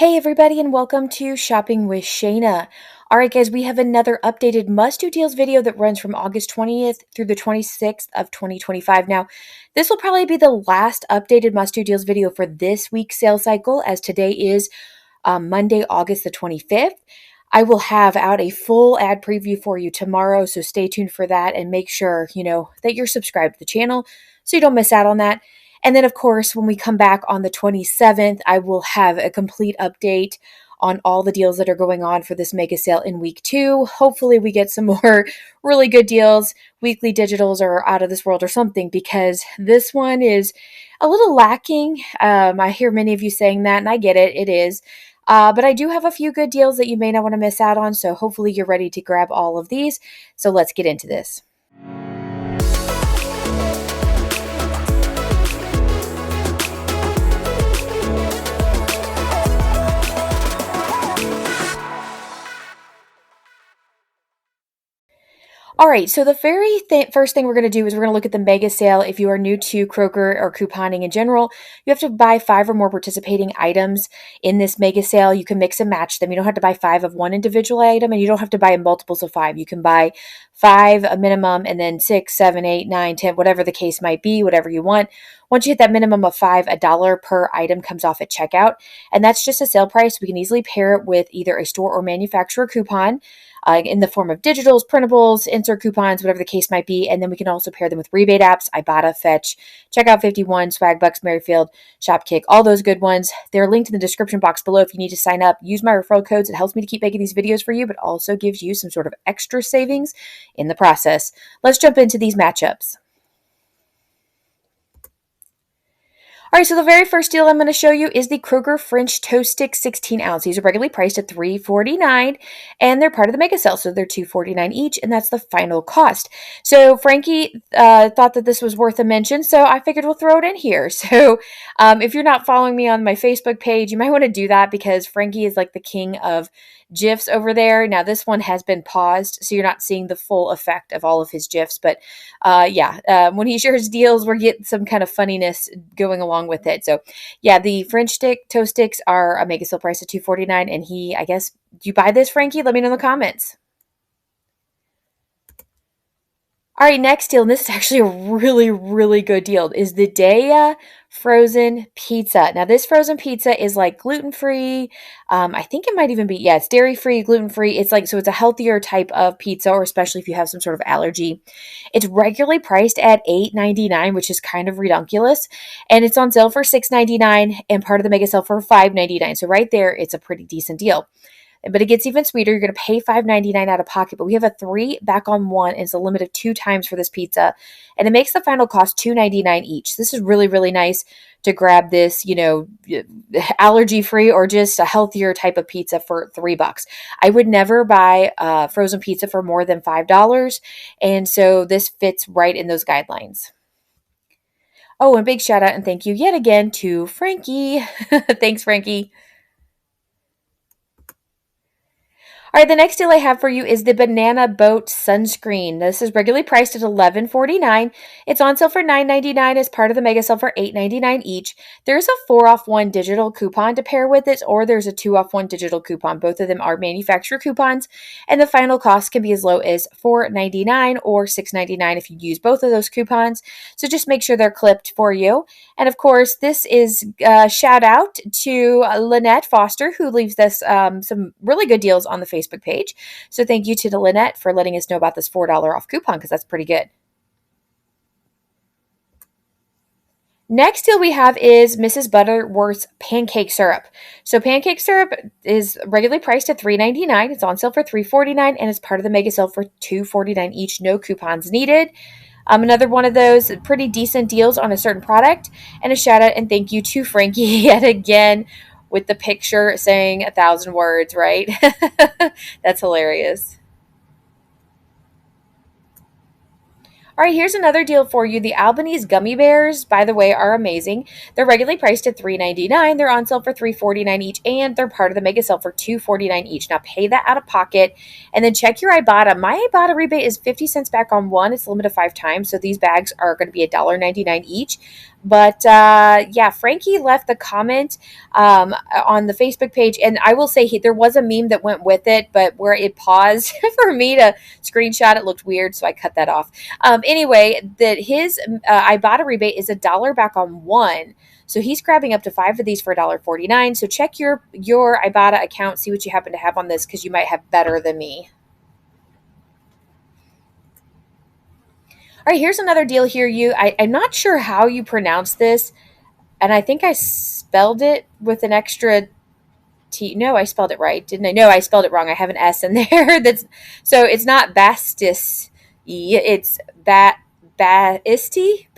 Hey everybody and welcome to Shopping with Shana. Alright guys, we have another updated must-do deals video that runs from August 20th through the 26th of 2025. Now, this will probably be the last updated must-do deals video for this week's sales cycle, as today is Monday, August the 25th. I will have out a full ad preview for you tomorrow, so stay tuned for that and make sure, that you're subscribed to the channel so you don't miss out on that. And then, of course, when we come back on the 27th, I will have a complete update on all the deals that are going on for this mega sale in week 2. Hopefully, we get some more really good deals. Weekly digitals are out of this world or something, because this one is a little lacking. I hear many of you saying that, and I get it. It is. But I do have a few good deals that you may not want to miss out on, so hopefully you're ready to grab all of these. So let's get into this. All right, so the very first thing we're going to do is we're going to look at the mega sale. If you are new to Kroger or couponing in general, you have to buy 5 or more participating items in this mega sale. You can mix and match them. You don't have to buy 5 of one individual item, and you don't have to buy multiples of 5. You can buy 5 a minimum, and then 6, 7, 8, 9, 10, whatever the case might be, whatever you want. Once you hit that minimum of 5, $1 per item comes off at checkout, and that's just a sale price. We can easily pair it with either a store or manufacturer coupon in the form of digitals, printables, insert coupons, whatever the case might be. And then we can also pair them with rebate apps, Ibotta, Fetch, Checkout 51, Swagbucks, Merryfield, Shopkick, all those good ones. They're linked in the description box below if you need to sign up. Use my referral codes. It helps me to keep making these videos for you, but also gives you some sort of extra savings in the process. Let's jump into these matchups. All right, so the very first deal I'm going to show you is the Kroger French Toast Stick 16 ounce. These are regularly priced at $3.49, and they're part of the mega sale, so they're $2.49 each, and that's the final cost. So Frankie thought that this was worth a mention, so I figured we'll throw it in here. So if you're not following me on my Facebook page, you might want to do that, because Frankie is like the king of GIFs over there. Now, this one has been paused, so you're not seeing the full effect of all of his GIFs, but when he shares deals, we're getting some kind of funniness going along with it. So yeah, the French toast sticks are a mega sale price of $2.49, and I guess, do you buy this, Frankie? Let me know in the comments. All right, next deal, and this is actually a really, really good deal, is the Daya frozen pizza. Now, this frozen pizza is like gluten-free. I think it might even be, it's dairy-free, gluten-free. It's a healthier type of pizza, or especially if you have some sort of allergy. It's regularly priced at $8.99, which is kind of ridiculous. And it's on sale for $6.99 and part of the mega sale for $5.99. So right there, it's a pretty decent deal. But it gets even sweeter. You're going to pay $5.99 out of pocket, but we have a 3 back on 1, and it's a limit of 2 times for this pizza, and it makes the final cost $2.99 each. This is really, really nice to grab this, allergy-free or just a healthier type of pizza for $3. I would never buy frozen pizza for more than $5, and so this fits right in those guidelines. Oh, and big shout out and thank you yet again to Frankie. Thanks, Frankie. All right, the next deal I have for you is the Banana Boat Sunscreen. This is regularly priced at $11.49. It's on sale for $9.99 as part of the mega sale for $8.99 each. There's a 4-off-1 digital coupon to pair with it, or there's a 2-off-1 digital coupon. Both of them are manufacturer coupons, and the final cost can be as low as $4.99 or $6.99 if you use both of those coupons. So just make sure they're clipped for you. And of course, this is a shout out to Lynette Foster, who leaves us some really good deals on the Facebook page. So thank you to Lynette for letting us know about this $4 off coupon, because that's pretty good. Next deal we have is Mrs. Butterworth's pancake syrup. So pancake syrup is regularly priced at $3.99. It's on sale for $3.49, and it's part of the mega sale for $2.49 each. No coupons needed. Another one of those pretty decent deals on a certain product. And a shout out and thank you to Frankie yet again with the picture saying 1,000 words, right? That's hilarious. All right, here's another deal for you. The Albanese gummy bears, by the way, are amazing. They're regularly priced at $3.99. They're on sale for $3.49 each, and they're part of the mega sale for $2.49 each. Now, pay that out of pocket, and then check your Ibotta. My Ibotta rebate is 50 cents back on 1. It's a limit of 5 times, so these bags are going to be $1.99 each. But yeah, Frankie left the comment on the Facebook page, and I will say there was a meme that went with it, but where it paused for me to screenshot, it looked weird, so I cut that off. Anyway, that his I bought a rebate is $1 back on one. So he's grabbing up to 5 of these for $1.49. So check your Ibotta account, see what you happen to have on this, because you might have better than me. All right, here's another deal here. I'm not sure how you pronounce this, and I think I spelled it with an extra T. No, I spelled it right, didn't I? No, I spelled it wrong. I have an S in there. That's so it's not Bastis. It's Batisti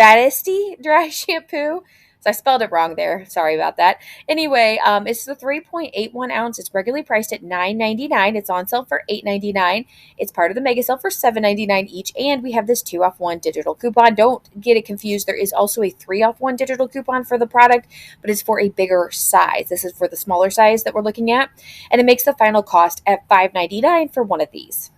dry shampoo. So I spelled it wrong there. Sorry about that. Anyway, it's the 3.81 ounce. It's regularly priced at $9.99. It's on sale for $8.99. It's part of the mega sale for $7.99 each. And we have this 2-off-1 digital coupon. Don't get it confused. There is also a 3-off-1 digital coupon for the product, but it's for a bigger size. This is for the smaller size that we're looking at. And it makes the final cost at $5.99 for one of these.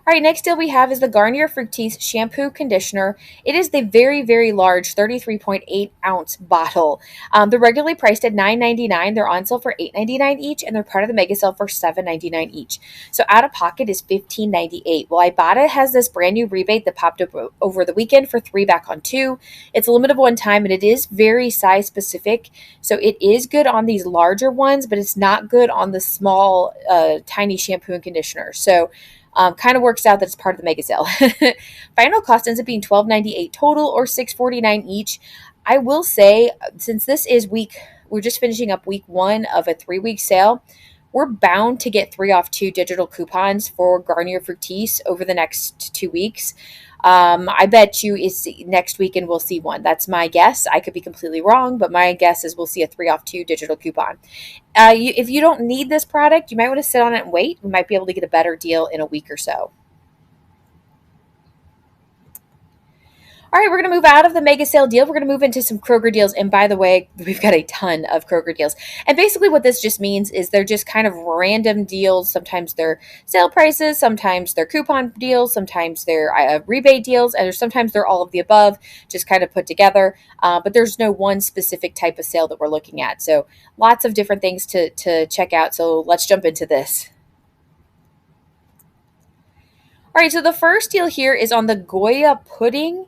All right, next deal we have is the Garnier Fructis Shampoo Conditioner. It is the very, very large 33.8 ounce bottle. They're regularly priced at $9.99. They're on sale for $8.99 each, and they're part of the mega sale for $7.99 each. So out of pocket is $15.98. Well, Ibotta has this brand new rebate that popped up over the weekend for 3 back on 2. It's a limited one time, and it is very size specific. So it is good on these larger ones, but it's not good on the small, tiny shampoo and conditioner. So kind of works out that it's part of the mega sale. Final cost ends up being $12.98 total or $6.49 each. I will say, since this is we're just finishing up week 1 of a 3-week sale. We're bound to get 3-off-2 digital coupons for Garnier Fructis over the next 2 weeks. I bet you it's next weekend we'll see one. That's my guess. I could be completely wrong, but my guess is we'll see a 3-off-2 digital coupon. If you don't need this product, you might want to sit on it and wait. We might be able to get a better deal in a week or so. All right, we're going to move out of the mega sale deal. We're going to move into some Kroger deals. And by the way, we've got a ton of Kroger deals. And basically what this just means is they're just kind of random deals. Sometimes they're sale prices, sometimes they're coupon deals, sometimes they're rebate deals, and sometimes they're all of the above, just kind of put together. But there's no one specific type of sale that we're looking at. So lots of different things to check out. So let's jump into this. All right, so the first deal here is on the Goya pudding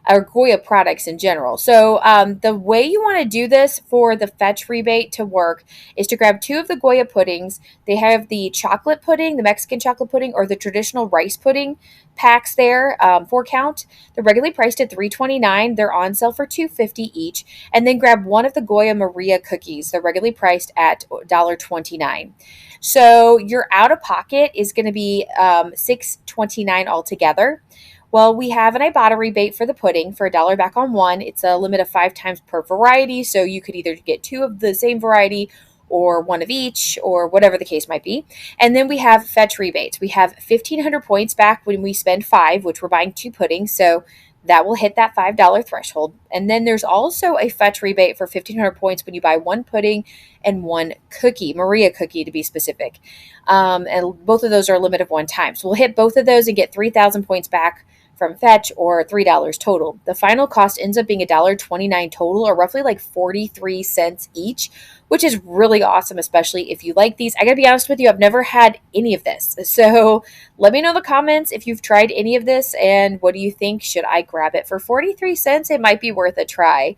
or Goya products in general. So the way you want to do this for the fetch rebate to work is to grab 2 of the Goya puddings. They have the chocolate pudding, the Mexican chocolate pudding, or the traditional rice pudding packs there, 4 count. They're regularly priced at $3.29. They're on sale for $2.50 each. And then grab 1 of the Goya Maria cookies. They're regularly priced at $1.29. So your out of pocket is going to be $6.29 altogether. Well, we have an Ibotta rebate for the pudding for $1 back on 1. It's a limit of 5 times per variety, so you could either get 2 of the same variety or 1 of each or whatever the case might be. And then we have fetch rebates. We have 1,500 points back when we spend 5, which we're buying 2 puddings, so that will hit that $5 threshold. And then there's also a fetch rebate for 1,500 points when you buy 1 pudding and 1 cookie, Maria cookie to be specific. And both of those are a limit of 1 time. So we'll hit both of those and get 3,000 points back from fetch, or $3 total. The final cost ends up being $1.29 total, or roughly like 43 cents each, which is really awesome, especially if you like these. I gotta be honest with you, I've never had any of this. So let me know in the comments if you've tried any of this and what do you think? Should I grab it for 43 cents? It might be worth a try.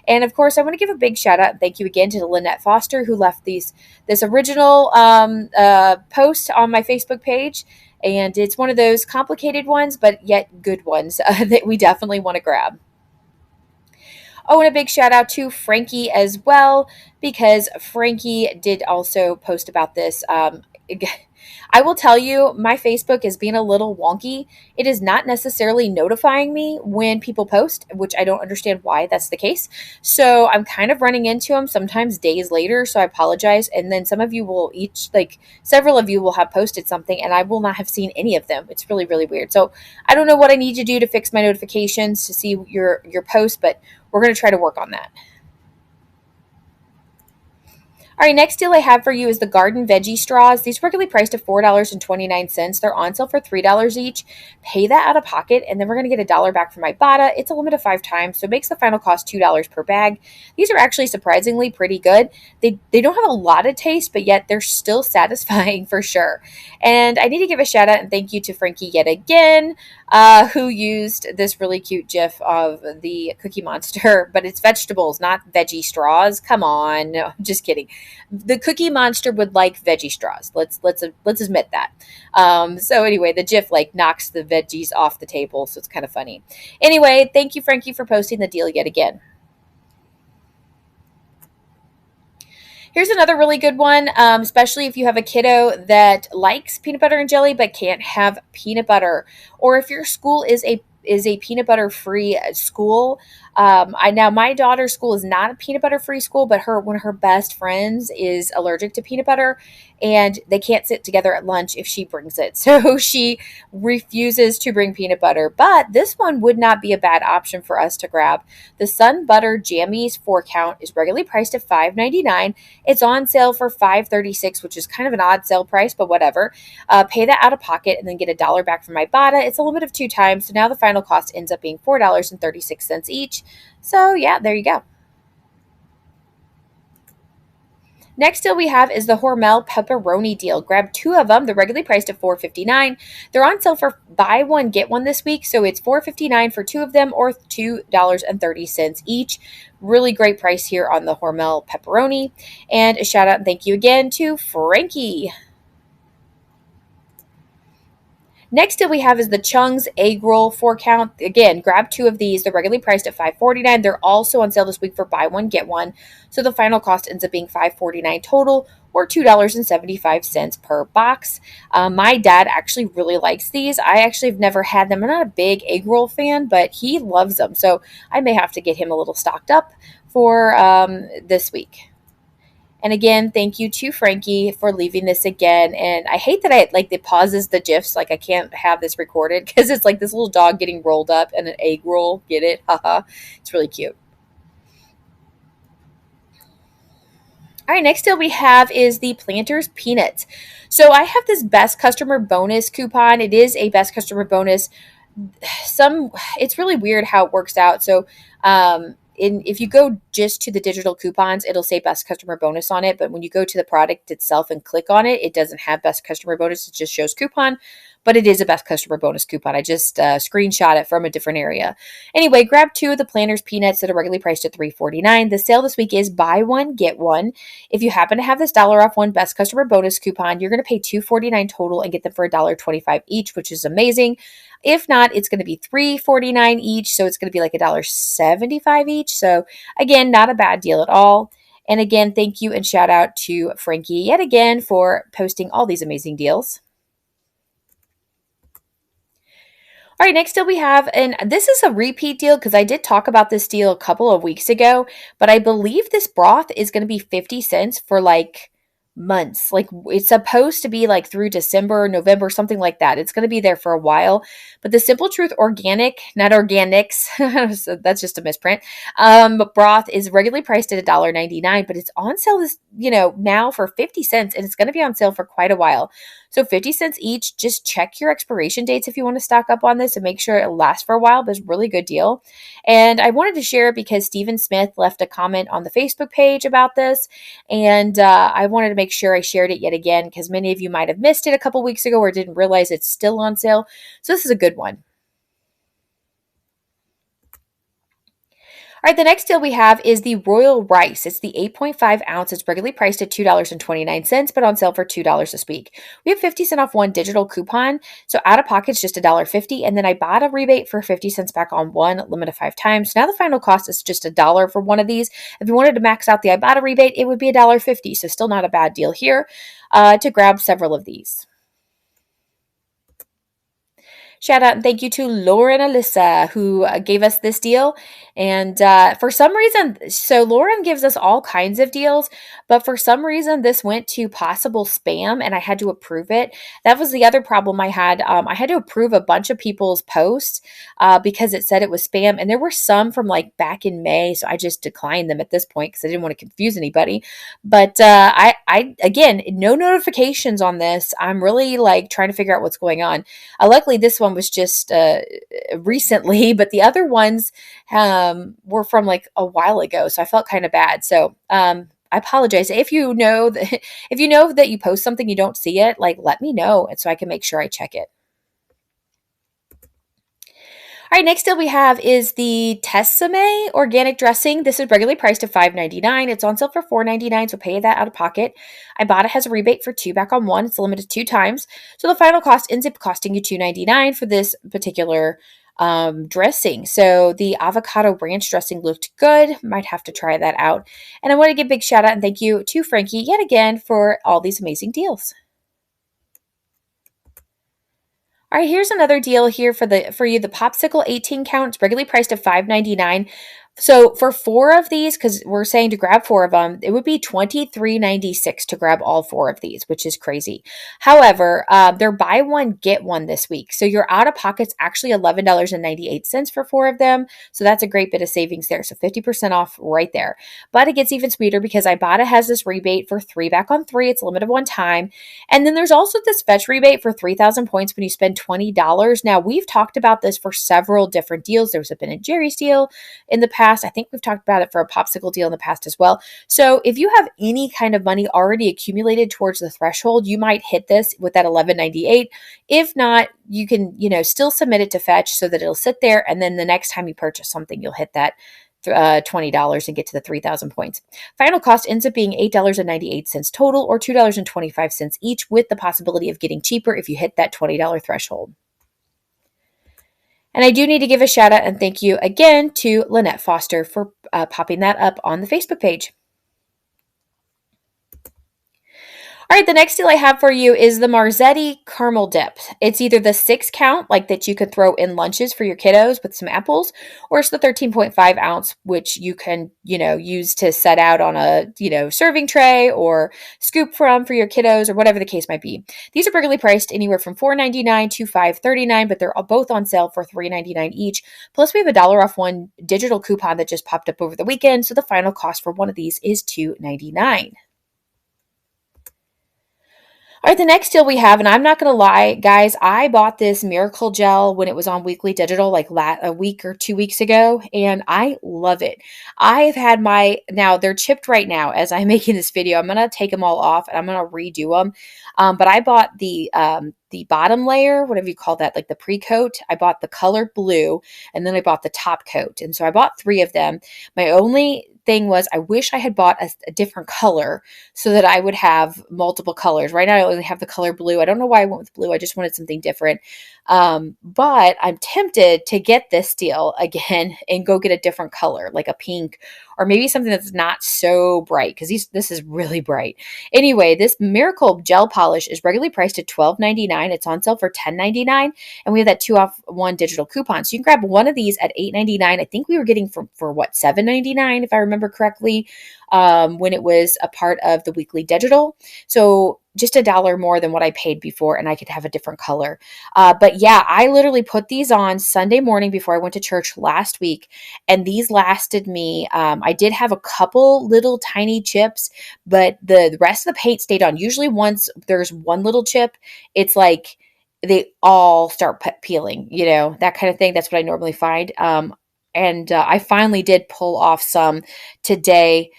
And of course, I want to give a big shout out and thank you again to Lynette Foster, who left this original post on my Facebook page. And it's one of those complicated ones, but yet good ones that we definitely want to grab. Oh, and a big shout out to Frankie as well, because Frankie did also post about this. I will tell you, my Facebook is being a little wonky. It is not necessarily notifying me when people post, which I don't understand why that's the case. So I'm kind of running into them sometimes days later. So I apologize. And then some of you will several of you will have posted something and I will not have seen any of them. It's really, really weird. So I don't know what I need to do to fix my notifications to see your post, but we're going to try to work on that. All All right, next deal I have for you is the garden veggie straws. These are regularly priced at $4.29. They're on sale for $3 each. Pay that out of pocket, and then we're going to get a dollar back from Ibotta. It's a limit of 5 times, so it makes the final cost $2 per bag. These are actually surprisingly pretty good. They don't have a lot of taste, but yet they're still satisfying for sure. And I need to give a shout out and thank you to Frankie yet again, who used this really cute GIF of the Cookie Monster, but it's vegetables, not veggie straws. Come on, no, I'm just kidding. The Cookie Monster would like veggie straws. Let's admit that. So anyway, the GIF like knocks the veggies off the table, so it's kind of funny. Anyway, thank you, Frankie, for posting the deal yet again. Here's another really good one, especially if you have a kiddo that likes peanut butter and jelly but can't have peanut butter, or if your school is a peanut butter free school. I now my daughter's school is not a peanut butter free school, but her one of her best friends is allergic to peanut butter, and they can't sit together at lunch if she brings it. So she refuses to bring peanut butter. But this one would not be a bad option for us to grab. The Sun Butter Jammies 4 count is regularly priced at $5.99. It's on sale for $5.36, which is kind of an odd sale price, but whatever. Pay that out of pocket and then get a dollar back from Ibotta. It's a limit of 2 times, so now the final cost ends up being $4.36 each. So yeah, there you go. Next deal we have is the Hormel pepperoni deal. Grab 2 of them. They're regularly priced at $4.59. They're on sale for buy one get one this week, so it's $4.59 for 2 of them, or $2.30 each. Really great price here on the Hormel pepperoni. And a shout out and thank you again to Frankie. Next deal we have is the Chung's Egg Roll 4 count. Again, grab 2 of these. They're regularly priced at $5.49. They're also on sale this week for buy one, get one. So the final cost ends up being $5.49 total, or $2.75 per box. My dad actually really likes these. I actually have never had them. I'm not a big egg roll fan, but he loves them. So I may have to get him a little stocked up for this week. And again, thank you to Frankie for leaving this again. And I hate that it pauses the GIFs. Like I can't have this recorded because it's like this little dog getting rolled up and an egg roll. Get it? Haha. It's really cute. All right, next deal we have is the Planters Peanuts. So I have this best customer bonus coupon. It is a best customer bonus. It's really weird how it works out. So if you go just to the digital coupons, it'll say best customer bonus on it, but when you go to the product itself and click on it, it doesn't have best customer bonus. It just shows coupon, but it is a best customer bonus coupon. I just screenshot it from a different area. Anyway, grab 2 of the Planters Peanuts that are regularly priced at $3.49. The sale this week is buy one get one. If you happen to have this dollar off one best customer bonus coupon, you're going to pay $2.49 total and get them for $1.25 each, which is amazing. If not, it's going to be $3.49 each, so it's going to be like $1.75 each. So again, not a bad deal at all. And again, thank you and shout out to Frankie yet again for posting all these amazing deals. All right, next deal we have, and this is a repeat deal because I did talk about this deal a couple of weeks ago, but I believe this broth is going to be 50 cents for like months. Like it's supposed to be like through December, November, something like that. It's going to be there for a while. But the Simple Truth Organic, not organics, so that's just a misprint. Broth is regularly priced at $1.99, but it's on sale now for 50 cents, and it's going to be on sale for quite a while. So 50 cents each. Just check your expiration dates if you want to stock up on this and make sure it lasts for a while, but it's a really good deal. And I wanted to share it because Stephen Smith left a comment on the Facebook page about this, and I wanted to make sure I shared it yet again because many of you might have missed it a couple weeks ago or didn't realize it's still on sale. So this is a good one. All right, the next deal we have is the Royal Rice. It's the 8.5 ounce. It's regularly priced at $2.29, but on sale for $2 this week. We have 50 cents off one digital coupon, so out of pocket's just $1.50, and then I bought a rebate for 50 cents back on one, limit of 5 times. So now the final cost is just $1 for one of these. If you wanted to max out the Ibotta rebate, it would be $1.50, so still not a bad deal here to grab several of these. Shout out and thank you to Laura and Alyssa who gave us this deal. And for some reason, so Lauren gives us all kinds of deals, but for some reason, this went to possible spam and I had to approve it. That was the other problem I had. I had to approve a bunch of people's posts because it said it was spam. And there were some from like back in May. So I just declined them at this point because I didn't want to confuse anybody. But again, no notifications on this. I'm really like trying to figure out what's going on. Luckily, this one was just recently, but the other ones were from like a while ago. So I felt kind of bad. So I apologize. If you know that if you know that you post something you don't see it, like let me know and so I can make sure I check it. All right, next deal we have is the Tessame organic dressing. This is regularly priced at $5.99. It's on sale for $4.99, so pay that out of pocket. I bought it has a rebate for 2 back on 1. It's limited 2 times. So the final cost ends up costing you $2.99 for this particular dressing. So the avocado ranch dressing looked good. Might have to try that out. And I want to give a big shout out and thank you to Frankie yet again for all these amazing deals. All right, here's another deal here for you. The popsicle 18 count, regularly priced at $5.99. So for 4 of these, because we're saying to grab 4 of them, it would be $23.96 to grab all 4 of these, which is crazy. However, they're buy one, get one this week. So your out of pocket's actually $11.98 for 4 of them. So that's a great bit of savings there. So 50% off right there. But it gets even sweeter because Ibotta has this rebate for 3 back on 3. It's limited one time. And then there's also this fetch rebate for 3,000 points when you spend $20. Now, we've talked about this for several different deals. There was a Ben & Jerry's deal in the past. I think we've talked about it for a popsicle deal in the past as well. So if you have any kind of money already accumulated towards the threshold, you might hit this with that $11.98. If not, you can, still submit it to fetch so that it'll sit there. And then the next time you purchase something, you'll hit that $20 and get to the 3,000 points. Final cost ends up being $8.98 total or $2.25 each, with the possibility of getting cheaper if you hit that $20 threshold. And I do need to give a shout out and thank you again to Lynette Foster for popping that up on the Facebook page. All right, the next deal I have for you is the Marzetti caramel dip. It's either the 6 count, like that you could throw in lunches for your kiddos with some apples, or it's the 13.5 ounce, which you can, use to set out on a, serving tray or scoop from for your kiddos or whatever the case might be. These are regularly priced anywhere from $4.99 to $5.39, but they're both on sale for $3.99 each. Plus, we have a $1 off one digital coupon that just popped up over the weekend, so the final cost for one of these is $2.99. All right, the next deal we have, and I'm not going to lie, guys, I bought this Miracle Gel when it was on Weekly Digital like a week or 2 weeks ago, and I love it. I've had now they're chipped right now as I'm making this video. I'm going to take them all off and I'm going to redo them. But I bought the bottom layer, whatever you call that, like the pre-coat. I bought the color blue, and then I bought the top coat. And so I bought 3 of them. My only thing was I wish I had bought a different color so that I would have multiple colors. Right now I only have the color blue. I don't know why I went with blue. I just wanted something different. But I'm tempted to get this deal again and go get a different color, like a pink or maybe something that's not so bright because this is really bright. Anyway, this Miracle Gel Polish is regularly priced at $12.99. It's on sale for $10.99, and we have that 2 off 1 digital coupon. So you can grab one of these at $8.99. I think we were getting for what, $7.99 if I remember correctly, when it was a part of the Weekly Digital. So just $1 more than what I paid before, and I could have a different color. But yeah, I literally put these on Sunday morning before I went to church last week, and these lasted me. I did have a couple little tiny chips, but the rest of the paint stayed on. Usually once there's one little chip, it's like they all start peeling, that kind of thing. That's what I normally find. And I finally did pull off some today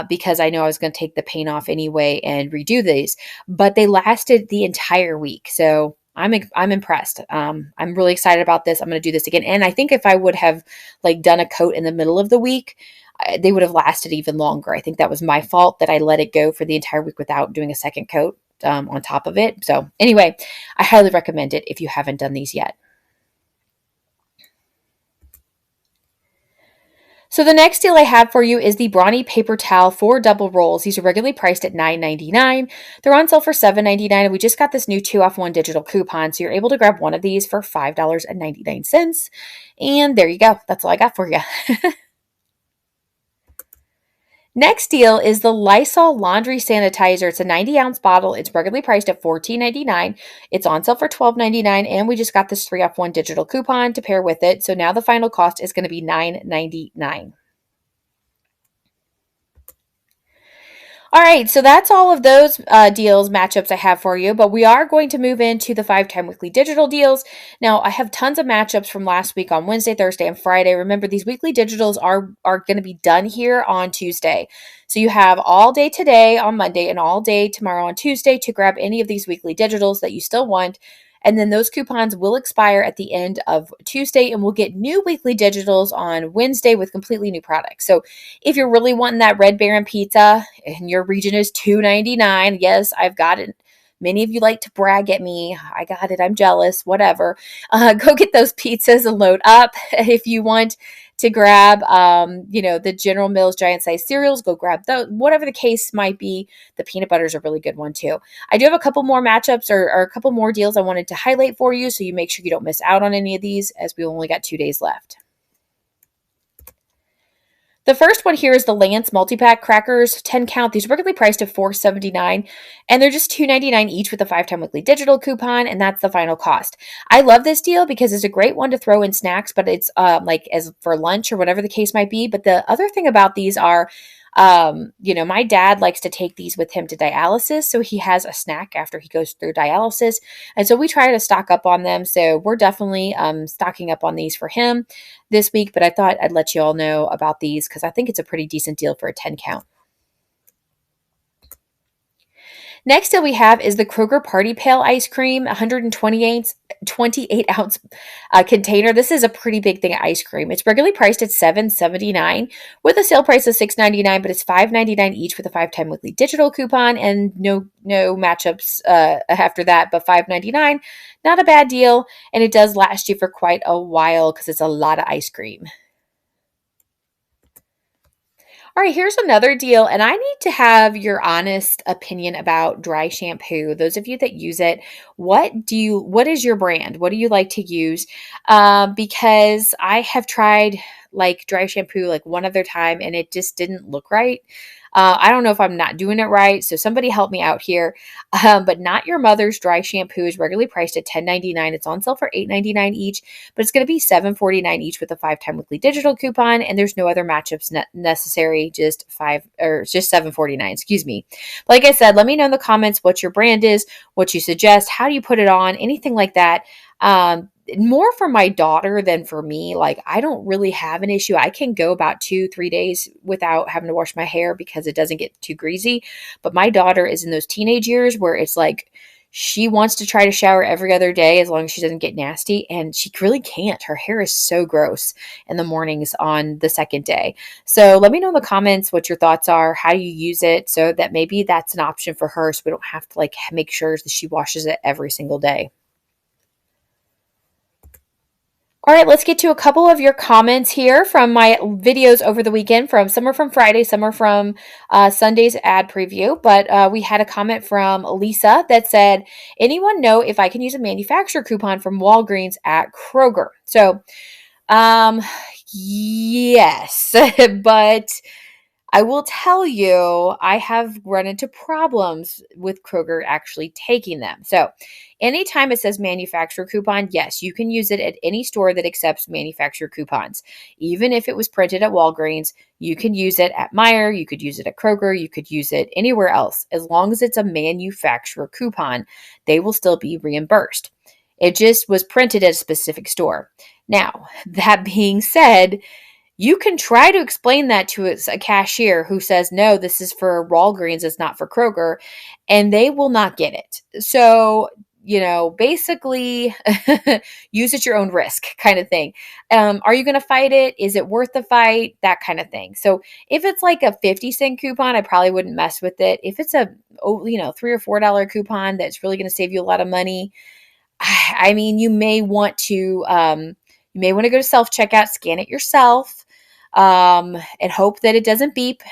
because I know I was going to take the paint off anyway and redo these, but they lasted the entire week. So I'm impressed. I'm really excited about this. I'm going to do this again. And I think if I would have done a coat in the middle of the week, they would have lasted even longer. I think that was my fault that I let it go for the entire week without doing a second coat on top of it. So anyway, I highly recommend it if you haven't done these yet. So the next deal I have for you is the Brawny paper towel 4 double rolls. These are regularly priced at $9.99. They're on sale for $7.99, and we just got this new 2-off-1 digital coupon, so you're able to grab one of these for $5.99. And there you go. That's all I got for you. Next deal is the Lysol laundry sanitizer. It's a 90-ounce bottle. It's regularly priced at $14.99. It's on sale for $12.99, and we just got this 3-off-1 digital coupon to pair with it. So now the final cost is going to be $9.99. All right, so that's all of those deals matchups I have for you, but we are going to move into the 5-time weekly digital deals. Now, I have tons of matchups from last week on Wednesday, Thursday, and Friday. Remember, these weekly digitals are going to be done here on Tuesday. So you have all day today on Monday and all day tomorrow on Tuesday to grab any of these weekly digitals that you still want. And then those coupons will expire at the end of Tuesday, and we'll get new weekly digitals on Wednesday with completely new products. So if you're really wanting that Red Baron pizza and your region is $2.99, yes, I've got it. Many of you like to brag at me. I got it. I'm jealous. Whatever. Go get those pizzas and load up. If you want to grab, the General Mills giant size cereals, go grab those. Whatever the case might be, the peanut butter is a really good one too. I do have a couple more matchups or a couple more deals I wanted to highlight for you, so you make sure you don't miss out on any of these, as we only got 2 days left. The first one here is the Lance multi-pack crackers, 10 count. These are regularly priced at $4.79, and they're just $2.99 each with a 5-time weekly digital coupon, and that's the final cost. I love this deal because it's a great one to throw in snacks, but it's like as for lunch or whatever the case might be. But the other thing about these are my dad likes to take these with him to dialysis, so he has a snack after he goes through dialysis, and so we try to stock up on them. So we're definitely stocking up on these for him this week, but I thought I'd let you all know about these because I think it's a pretty decent deal for a 10 count. Next deal we have is the Kroger Party Pail ice cream, 128 ounce container. This is a pretty big thing of ice cream. It's regularly priced at $7.79 with a sale price of $6.99, but it's $5.99 each with a 5-time weekly digital coupon, and no matchups after that, but $5.99. Not a bad deal, and it does last you for quite a while because it's a lot of ice cream. All right, here's another deal, and I need to have your honest opinion about dry shampoo. Those of you that use it, what is your brand? What do you like to use? Because I have tried like dry shampoo like one other time, and it just didn't look right. I don't know if I'm not doing it right, so somebody help me out here. But Not Your Mother's dry shampoo is regularly priced at $10.99. It's on sale for $8.99 each, but it's going to be $7.49 each with a 5-time weekly digital coupon, and there's no other matchups necessary. Just $7.49. Excuse me. Like I said, let me know in the comments what your brand is, what you suggest, how do you put it on, anything like that. More for my daughter than for me. Like, I don't really have an issue. I can go about 2-3 days without having to wash my hair because it doesn't get too greasy. But my daughter is in those teenage years where it's like she wants to try to shower every other day as long as she doesn't get nasty, and she really can't. Her hair is so gross in the mornings on the second day. So let me know in the comments what your thoughts are, how you use it, so that maybe that's an option for her, so we don't have to like make sure that she washes it every single day. All right, let's get to a couple of your comments here from my videos over the weekend. Some are from Friday, some are from Sunday's ad preview. But we had a comment from Lisa that said, "Anyone know if I can use a manufacturer coupon from Walgreens at Kroger?" So, yes, but I will tell you, I have run into problems with Kroger actually taking them. So, anytime it says manufacturer coupon, yes, you can use it at any store that accepts manufacturer coupons. Even if it was printed at Walgreens, you can use it at Meijer, you could use it at Kroger, you could use it anywhere else. As long as it's a manufacturer coupon, they will still be reimbursed. It just was printed at a specific store. Now, that being said, you can try to explain that to a cashier who says, no, this is for Walgreens, it's not for Kroger, and they will not get it. So, basically use at your own risk kind of thing. Are you going to fight it? Is it worth the fight? That kind of thing. So if it's like a 50-cent coupon, I probably wouldn't mess with it. If it's a, $3 or $4 coupon that's really going to save you a lot of money, I mean, you may want to go to self-checkout, scan it yourself. and hope that it doesn't beep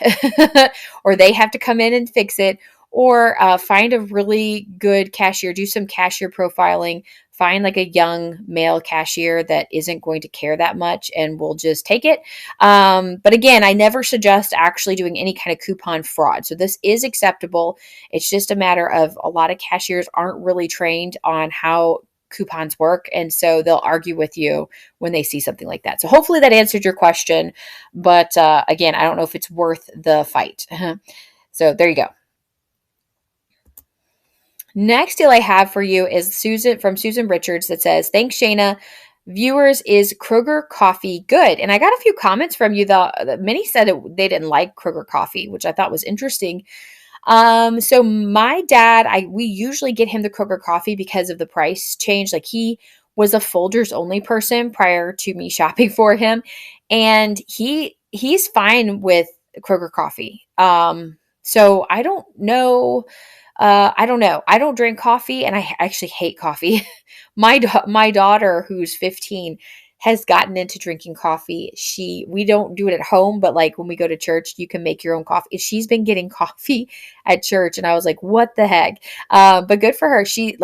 or they have to come in and fix it, or find a really good cashier, do some cashier profiling, find like a young male cashier that isn't going to care that much and will just take it. But again, I never suggest actually doing any kind of coupon fraud. So this is acceptable. It's just a matter of a lot of cashiers aren't really trained on how coupons work. And so they'll argue with you when they see something like that. So hopefully that answered your question. But again, I don't know if it's worth the fight. So there you go. Next deal I have for you is Susan Richards that says, "Thanks, Shana. Viewers, is Kroger coffee good?" And I got a few comments from you that many said they didn't like Kroger coffee, which I thought was interesting. So my dad, we usually get him the Kroger coffee because of the price change. Like he was a Folgers only person prior to me shopping for him, and he's fine with Kroger coffee. So I don't know. I don't know. I don't drink coffee, and I actually hate coffee. My daughter, who's 15, has gotten into drinking coffee. We don't do it at home, but like when we go to church, you can make your own coffee. She's been getting coffee at church, and I was like, what the heck? But good for her. She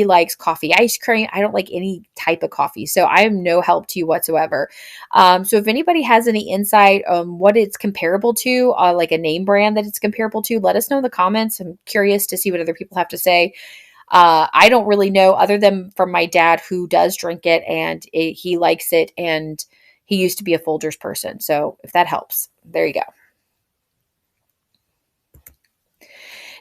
likes coffee ice cream. I don't like any type of coffee, so I am no help to you whatsoever. So if anybody has any insight on what it's comparable to, like a name brand that it's comparable to, let us know in the comments. I'm curious to see what other people have to say. I don't really know, other than from my dad, who does drink it, and he likes it, and he used to be a Folgers person. So if that helps, there you go.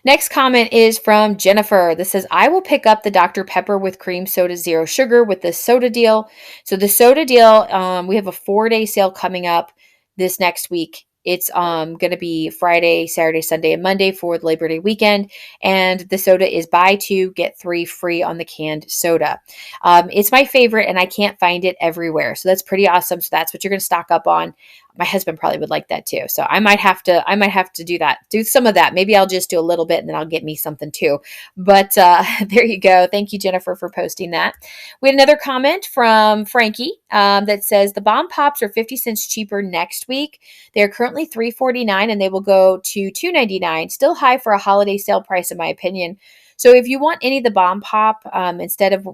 Next comment is from Jennifer. This says, "I will pick up the Dr. Pepper with cream soda, zero sugar with this soda deal." So the soda deal, we have a 4-day sale coming up this next week. It's going to be Friday, Saturday, Sunday, and Monday for the Labor Day weekend. And the soda is buy 2, get 3 free on the canned soda. It's my favorite, and I can't find it everywhere. So that's pretty awesome. So that's what you're going to stock up on. My husband probably would like that too. So I might have to do that, do some of that. Maybe I'll just do a little bit and then I'll get me something too. But there you go. Thank you, Jennifer, for posting that. We had another comment from Frankie that says, "The bomb pops are 50 cents cheaper next week. They're currently $3.49 and they will go to $2.99. Still high for a holiday sale price, in my opinion. So if you want any of the bomb pop, instead of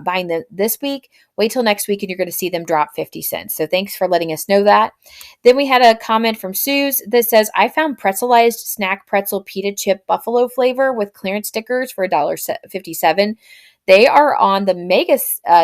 buying them this week, wait till next week and you're going to see them drop 50 cents. So thanks for letting us know that." Then we had a comment from Suze that says, "I found pretzelized snack pretzel pita chip buffalo flavor with clearance stickers for $1.57. They are on the mega,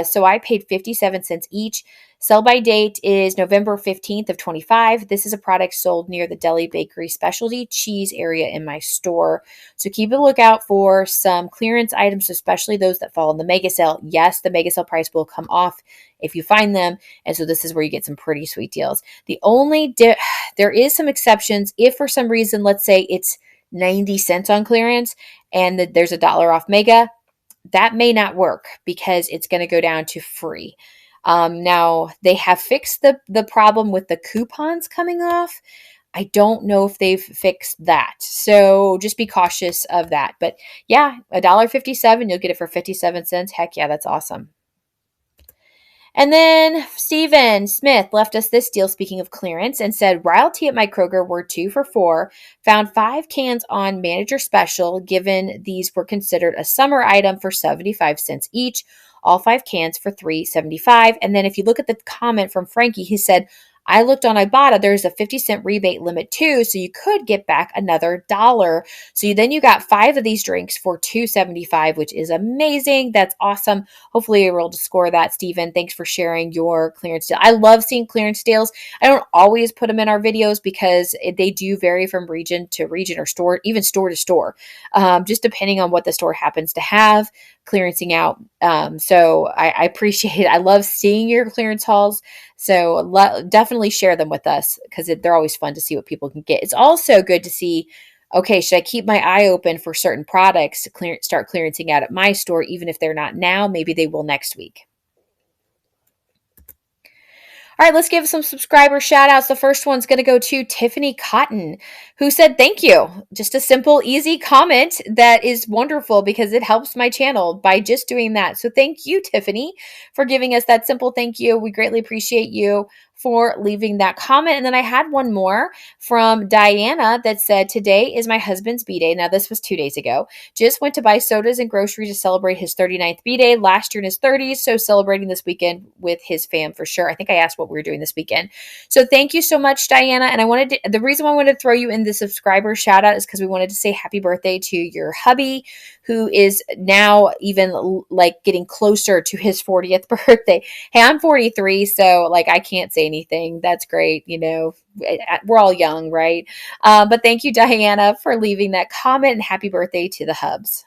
so I paid 57 cents each. Sell by date is November 15th of 25. This is a product sold near the deli bakery specialty cheese area in my store. So keep a lookout for some clearance items, especially those that fall in the mega sale. Yes, the mega sale price will come off if you find them. And so this is where you get some pretty sweet deals. There is some exceptions. If for some reason, let's say it's 90 cents on clearance and there's $1 off mega, that may not work because it's going to go down to free. Now, they have fixed the problem with the coupons coming off. I don't know if they've fixed that. So just be cautious of that. But yeah, $1.57, you'll get it for 57 cents. Heck yeah, that's awesome. And then Stephen Smith left us this deal, speaking of clearance, and said, "Royalty at my Kroger were 2 for $4. Found 5 cans on manager special, given these were considered a summer item for 75 cents each. All 5 cans for $3.75. And then if you look at the comment from Frankie, he said, "I looked on Ibotta, there's a 50-cent rebate limit too, so you could get back another $1. So then you got 5 of these drinks for $2.75, which is amazing. That's awesome. Hopefully you're able to score that, Stephen. Thanks for sharing your clearance deal. I love seeing clearance deals. I don't always put them in our videos because they do vary from region to region, or store, even store to store, just depending on what the store happens to have clearancing out. So I appreciate it. I love seeing your clearance hauls. So definitely share them with us because they're always fun to see what people can get. It's also good to see, okay, should I keep my eye open for certain products to start clearancing out at my store, even if they're not now, maybe they will next week. All right, let's give some subscriber shout outs. The first one's going to go to Tiffany Cotton, who said, "Thank you." Just a simple, easy comment that is wonderful because it helps my channel by just doing that. So thank you, Tiffany, for giving us that simple thank you. We greatly appreciate you for leaving that comment. And then I had one more from Diana that said, today is my husband's B-Day. Now, this was 2 days ago. Just went to buy sodas and groceries to celebrate his 39th B-Day. Last year in his 30s, so celebrating this weekend with his fam for sure. I think I asked what we were doing this weekend. So thank you so much, Diana. And the reason why I wanted to throw you in the subscriber shout out is because we wanted to say happy birthday to your hubby, who is now even like getting closer to his 40th birthday. Hey, I'm 43, so like I can't say anything. That's great. We're all young, right? But thank you, Diana, for leaving that comment, and happy birthday to the hubs.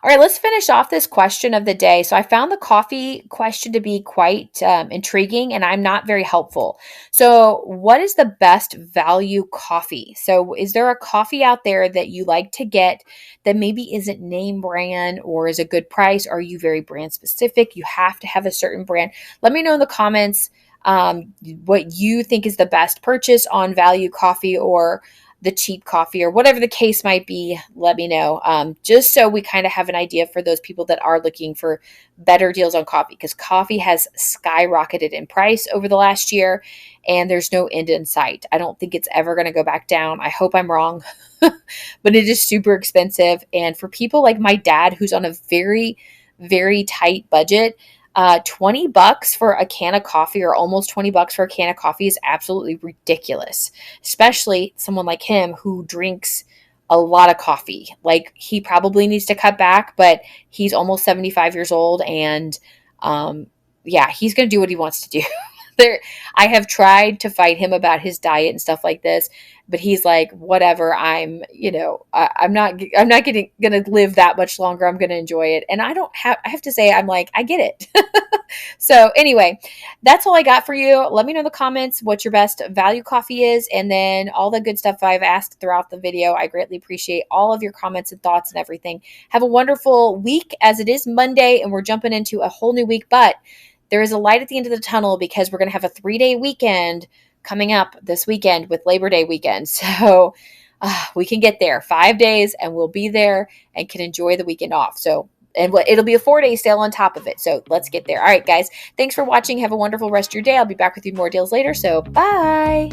All right, let's finish off this question of the day. So I found the coffee question to be quite intriguing, and I'm not very helpful. So, what is the best value coffee? So, is there a coffee out there that you like to get that maybe isn't name brand or is a good price? Are you very brand specific? You have to have a certain brand. Let me know in the comments what you think is the best purchase on value coffee or the cheap coffee or whatever the case might be. Let me know, just so we kind of have an idea for those people that are looking for better deals on coffee, because coffee has skyrocketed in price over the last year and there's no end in sight. I don't think it's ever going to go back down. I hope I'm wrong, but it is super expensive. And for people like my dad, who's on a very, very tight budget, $20 for a can of coffee, or almost $20 for a can of coffee, is absolutely ridiculous, especially someone like him who drinks a lot of coffee. Like, he probably needs to cut back, but he's almost 75 years old, and yeah, he's going to do what he wants to do. I have tried to fight him about his diet and stuff like this, but he's like, whatever. I'm not going to live that much longer. I'm going to enjoy it. And I have to say, I'm like, I get it. So anyway, that's all I got for you. Let me know in the comments what your best value coffee is, and then all the good stuff I've asked throughout the video. I greatly appreciate all of your comments and thoughts and everything. Have a wonderful week, as it is Monday and we're jumping into a whole new week, but there is a light at the end of the tunnel, because we're going to have a 3-day weekend coming up this weekend with Labor Day weekend. So we can get there 5 days and we'll be there and can enjoy the weekend off. So, and it'll be a 4-day sale on top of it. So let's get there. All right, guys, thanks for watching. Have a wonderful rest of your day. I'll be back with you more deals later. So bye.